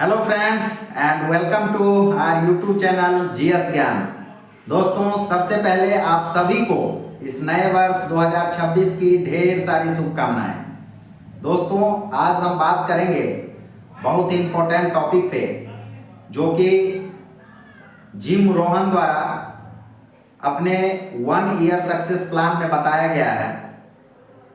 Hello friends and welcome to our YouTube channel GS Gyan. दोस्तों, सबसे पहले आप सभी को इस नए वर्ष 2026 की ढेर सारी शुभकामनाएं। दोस्तों, आज हम बात करेंगे बहुत ही इम्पोर्टेंट टॉपिक पे, जो कि जिम रोहन द्वारा अपने 1 ईयर सक्सेस प्लान में बताया गया है।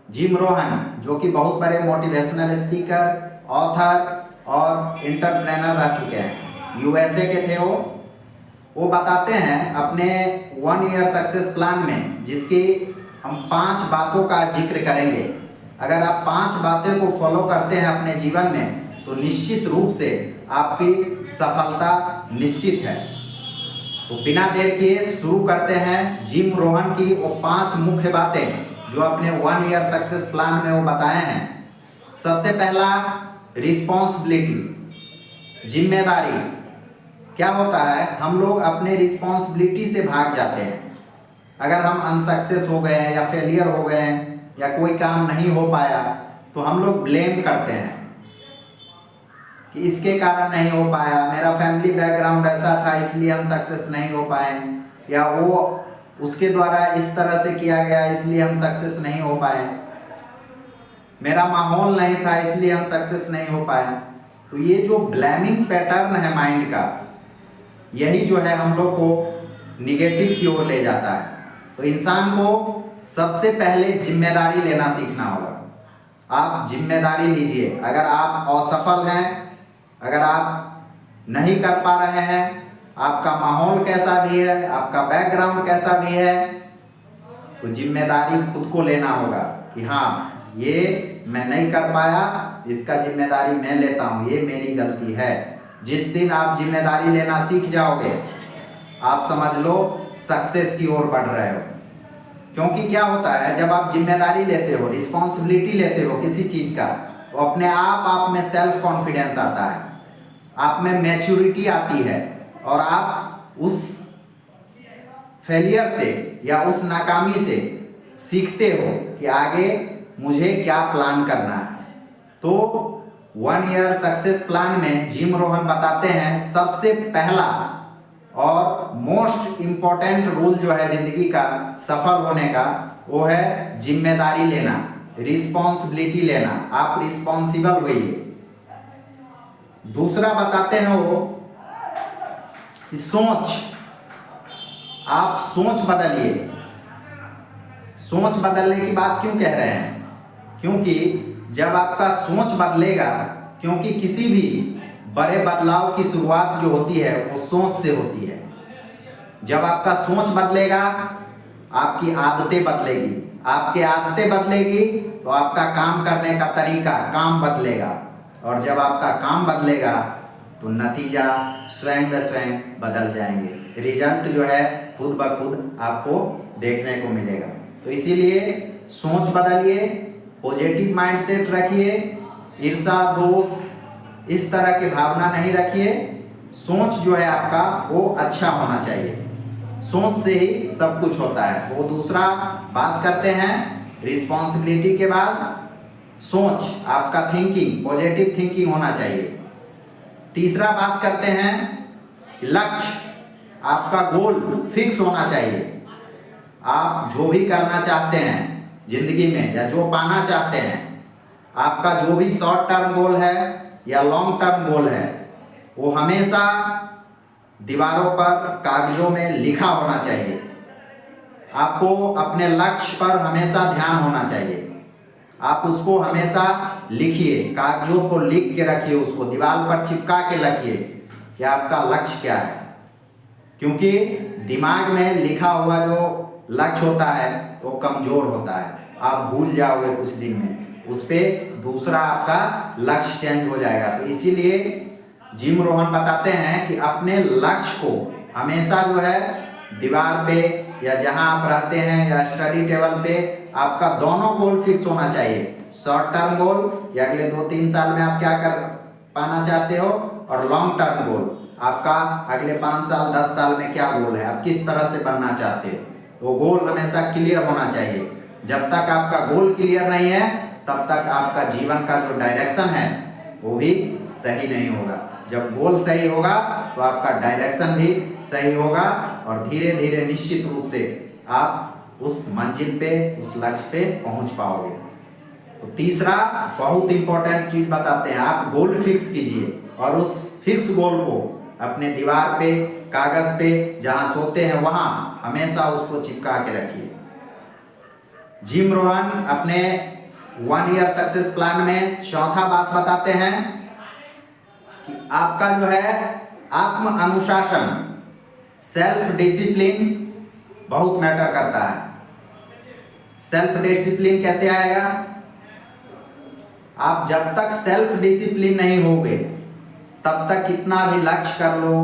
जिम रोहन, जो कि बहुत बड़े मोटिवेशनल स्पीकर, ऑथर और एंटरप्रेनर रह चुके हैं, यूएसए के थे वो बताते हैं अपने 1 ईयर सक्सेस प्लान में, जिसकी हम 5 बातों का जिक्र करेंगे। अगर आप 5 बातें को फॉलो करते हैं अपने जीवन में तो निश्चित रूप से आपकी सफलता निश्चित है। तो बिना देर किए शुरू करते हैं जिम रोहन की वो 5 मुख्य बातें जो अपने 1 ईयर सक्सेस प्लान में वो बताए हैं। सबसे पहला, रिस्पॉन्सिबिलिटी, जिम्मेदारी। क्या होता है, हम लोग अपने रिस्पॉन्सिबिलिटी से भाग जाते हैं। अगर हम अनसक्सेस हो गए हैं या फेलियर हो गए हैं या कोई काम नहीं हो पाया तो हम लोग ब्लेम करते हैं कि इसके कारण नहीं हो पाया, मेरा फैमिली बैकग्राउंड ऐसा था इसलिए हम सक्सेस नहीं हो पाए, या वो उसके द्वारा इस तरह से किया गया इसलिए हम सक्सेस नहीं हो पाए, मेरा माहौल नहीं था इसलिए हम सक्सेस नहीं हो पाए। तो ये जो ब्लेमिंग पैटर्न है माइंड का, यही जो है हम लोग को निगेटिव की ओर ले जाता है। तो इंसान को सबसे पहले जिम्मेदारी लेना सीखना होगा। आप जिम्मेदारी लीजिए। अगर आप असफल हैं, अगर आप नहीं कर पा रहे हैं, आपका माहौल कैसा भी है, आपका बैकग्राउंड कैसा भी है, तो जिम्मेदारी खुद को लेना होगा कि हाँ, ये मैं नहीं कर पाया, इसका जिम्मेदारी मैं लेता हूँ, ये मेरी गलती है। जिस दिन आप जिम्मेदारी लेना सीख जाओगे, आप समझ लो सक्सेस की ओर बढ़ रहे हो। क्योंकि क्या होता है, जब आप जिम्मेदारी लेते हो, रिस्पॉन्सिबिलिटी लेते हो किसी चीज़ का, तो अपने आप में सेल्फ कॉन्फिडेंस आता है, आप में मैच्योरिटी आती है, और आप उस फेलियर से या उस नाकामी से सीखते हो कि आगे मुझे क्या प्लान करना है। तो 1 ईयर सक्सेस प्लान में जिम रोहन बताते हैं सबसे पहला और मोस्ट इम्पोर्टेंट रूल जो है जिंदगी का सफल होने का, वो है जिम्मेदारी लेना, रिस्पॉन्सिबिलिटी लेना। आप रिस्पॉन्सिबल होइए। दूसरा बताते हैं वो कि सोच, आप सोच बदलिए। सोच बदलने की बात क्यों कह रहे हैं? क्योंकि जब आपका सोच बदलेगा, क्योंकि किसी भी बड़े बदलाव की शुरुआत जो होती है वो सोच से होती है। जब आपका सोच बदलेगा, आपकी आदतें बदलेगी, आपकी आदतें बदलेगी तो आपका काम करने का तरीका, काम बदलेगा, और जब आपका काम बदलेगा तो नतीजा स्वयं व स्वयं बदल जाएंगे। रिजल्ट जो है खुद ब खुद आपको देखने को मिलेगा। तो इसीलिए सोच बदलिए, पॉजिटिव माइंडसेट रखिए, ईर्ष्या, दोष इस तरह की भावना नहीं रखिए। सोच जो है आपका वो अच्छा होना चाहिए। सोच से ही सब कुछ होता है। वो दूसरा बात करते हैं, रिस्पॉन्सिबिलिटी के बाद सोच, आपका थिंकिंग, पॉजिटिव थिंकिंग होना चाहिए। तीसरा बात करते हैं लक्ष्य, आपका गोल फिक्स होना चाहिए। आप जो भी करना चाहते हैं जिंदगी में या जो पाना चाहते हैं, आपका जो भी शॉर्ट टर्म गोल है या लॉन्ग टर्म गोल है, वो हमेशा दीवारों पर, कागजों में लिखा होना चाहिए। आपको अपने लक्ष्य पर हमेशा ध्यान होना चाहिए। आप उसको हमेशा लिखिए, कागजों को लिख के रखिए, उसको दीवार पर चिपका के रखिए कि आपका लक्ष्य क्या है। क्योंकि दिमाग में लिखा हुआ जो लक्ष्य होता है वो कमजोर होता है, आप भूल जाओगे कुछ दिन में, उस पर दूसरा आपका लक्ष्य चेंज हो जाएगा। तो इसीलिए जिम रोहन बताते हैं कि अपने लक्ष्य को हमेशा जो है दीवार पे या जहां आप रहते हैं या स्टडी टेबल पे, आपका दोनों गोल फिक्स होना चाहिए। शॉर्ट टर्म गोल या अगले 2-3 साल में आप क्या कर पाना चाहते हो, और लॉन्ग टर्म गोल, आपका अगले 5 साल 10 साल में क्या गोल है, आप किस तरह से बनना चाहते हो। वो गोल हमेशा क्लियर होना चाहिए। जब तक आपका गोल क्लियर नहीं है, तब तक आपका जीवन का जो डायरेक्शन है वो भी सही नहीं होगा। जब गोल सही होगा तो आपका डायरेक्शन भी सही होगा और धीरे धीरे निश्चित रूप से आप उस मंजिल पे, उस लक्ष्य पे पहुंच पाओगे। तो तीसरा बहुत इंपॉर्टेंट चीज बताते हैं, आप गोल फिक्स कीजिए और उस फिक्स गोल को अपने दीवार पे, कागज पे, जहां सोते हैं वहां हमेशा उसको चिपका के रखिए। जिम रोहन अपने 1 ईयर सक्सेस प्लान में चौथा बात बताते हैं कि आपका जो है आत्म अनुशासन, सेल्फ डिसिप्लिन बहुत मैटर करता है। सेल्फ डिसिप्लिन कैसे आएगा? आप जब तक सेल्फ डिसिप्लिन नहीं होगे तब तक कितना भी लक्ष्य कर लो,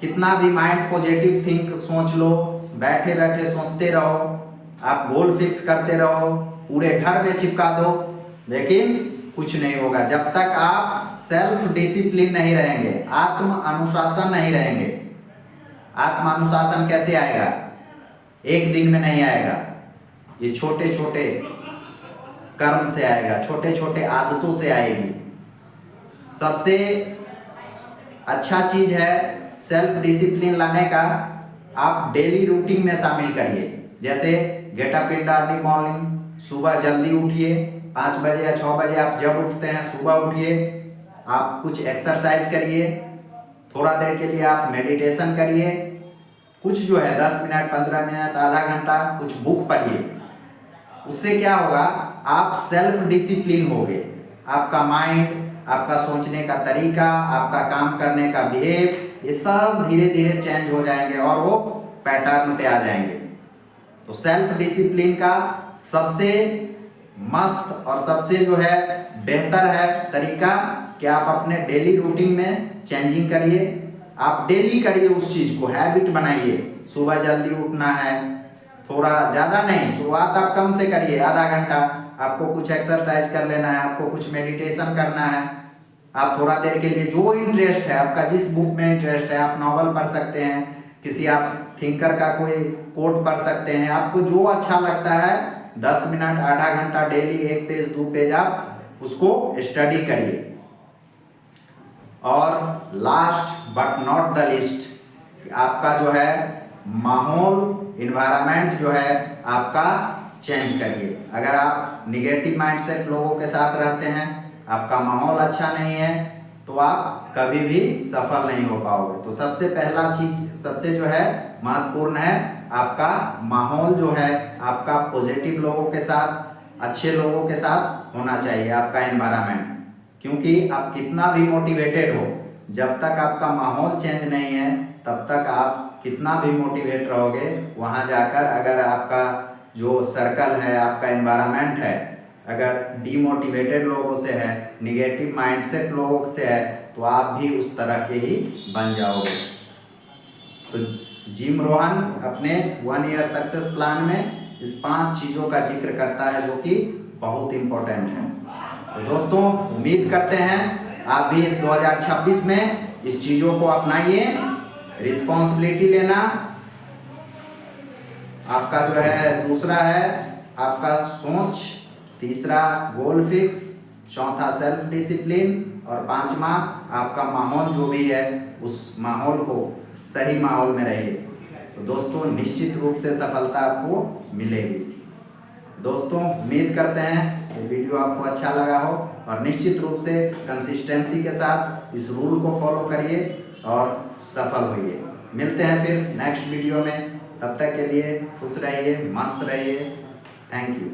कितना भी माइंड पॉजिटिव थिंक सोच लो, बैठे बैठे सोचते रहो, आप गोल फिक्स करते रहो, पूरे घर में चिपका दो, लेकिन कुछ नहीं होगा जब तक आप सेल्फ डिसिप्लिन नहीं रहेंगे, आत्म अनुशासन नहीं रहेंगे। आत्म अनुशासन कैसे आएगा? एक दिन में नहीं आएगा, ये छोटे छोटे कर्म से आएगा, छोटे छोटे आदतों से आएगी। सबसे अच्छा चीज है सेल्फ डिसिप्लिन लाने का, आप डेली रूटीन में शामिल करिए। जैसे get up in the early morning, सुबह जल्दी उठिए, 5 बजे या 6 बजे आप जब उठते हैं सुबह उठिए, आप कुछ एक्सरसाइज करिए, थोड़ा देर के लिए आप मेडिटेशन करिए, कुछ जो है 10 मिनट, 15 मिनट, आधा घंटा कुछ बुक पढ़िए। उससे क्या होगा, आप सेल्फ डिसिप्लिन होगे, आपका माइंड, आपका सोचने का तरीका, आपका काम करने का बिहेव, ये सब धीरे धीरे चेंज हो जाएंगे और वो पैटर्न पे आ जाएंगे। तो सेल्फ डिसिप्लिन का सबसे मस्त और सबसे जो है बेहतर है तरीका कि आप अपने डेली रूटीन में चेंजिंग करिए। आप डेली करिए, उस चीज को हैबिट बनाइए। सुबह जल्दी उठना है, थोड़ा ज़्यादा नहीं, शुरुआत आप कम से करिए, आधा घंटा आपको कुछ एक्सरसाइज कर लेना है, आपको कुछ मेडिटेशन करना है। आप थोड़ा देर के लिए जो इंटरेस्ट है आपका, जिस बुक में इंटरेस्ट है, आप नॉवल पढ़ सकते हैं, किसी आप थिंकर का कोई कोट पढ़ सकते हैं, आपको जो अच्छा लगता है 10 मिनट, आधा घंटा डेली 1 पेज 2 पेज आप उसको स्टडी करिए। और last but not the list, आपका जो है माहौल, इन्वायरमेंट जो है आपका चेंज करिए। अगर आप निगेटिव माइंडसेट लोगों के साथ रहते हैं, आपका माहौल अच्छा नहीं है, तो आप कभी भी सफल नहीं हो पाओगे। तो सबसे पहला चीज, सबसे जो है महत्वपूर्ण है, आपका माहौल जो है आपका पॉजिटिव लोगों के साथ, अच्छे लोगों के साथ होना चाहिए, आपका एनवायरनमेंट। क्योंकि आप कितना भी मोटिवेटेड हो, जब तक आपका माहौल चेंज नहीं है तब तक आप कितना भी मोटिवेट रहोगे, वहाँ जाकर अगर आपका जो सर्कल है, आपका एनवायरनमेंट है, अगर डीमोटिवेटेड लोगों से है, निगेटिव माइंडसेट लोगों से है, तो आप भी उस तरह के ही बन जाओगे। तो जिम रोहन अपने 1 ईयर सक्सेस प्लान में इस 5 चीज़ों का जिक्र करता है जो कि बहुत इम्पोर्टेंट है। तो दोस्तों, उम्मीद करते हैं आप भी इस 2026 में इस चीज़ों को अपनाइए। रिस्पॉन्सिबिलिटी लेना आपका जो है, दूसरा है आपका सोच, तीसरा गोल फिक्स, चौथा सेल्फ डिसिप्लिन और 5वां आपका माहौल जो भी है, उस माहौल को सही माहौल में रहिए। तो दोस्तों, निश्चित रूप से सफलता आपको मिलेगी। दोस्तों, उम्मीद करते हैं ये वीडियो आपको अच्छा लगा हो और निश्चित रूप से कंसिस्टेंसी के साथ इस रूल को फॉलो करिए और सफल होइए। मिलते हैं फिर नेक्स्ट वीडियो में, तब तक के लिए खुश रहिए, मस्त रहिए। Thank you.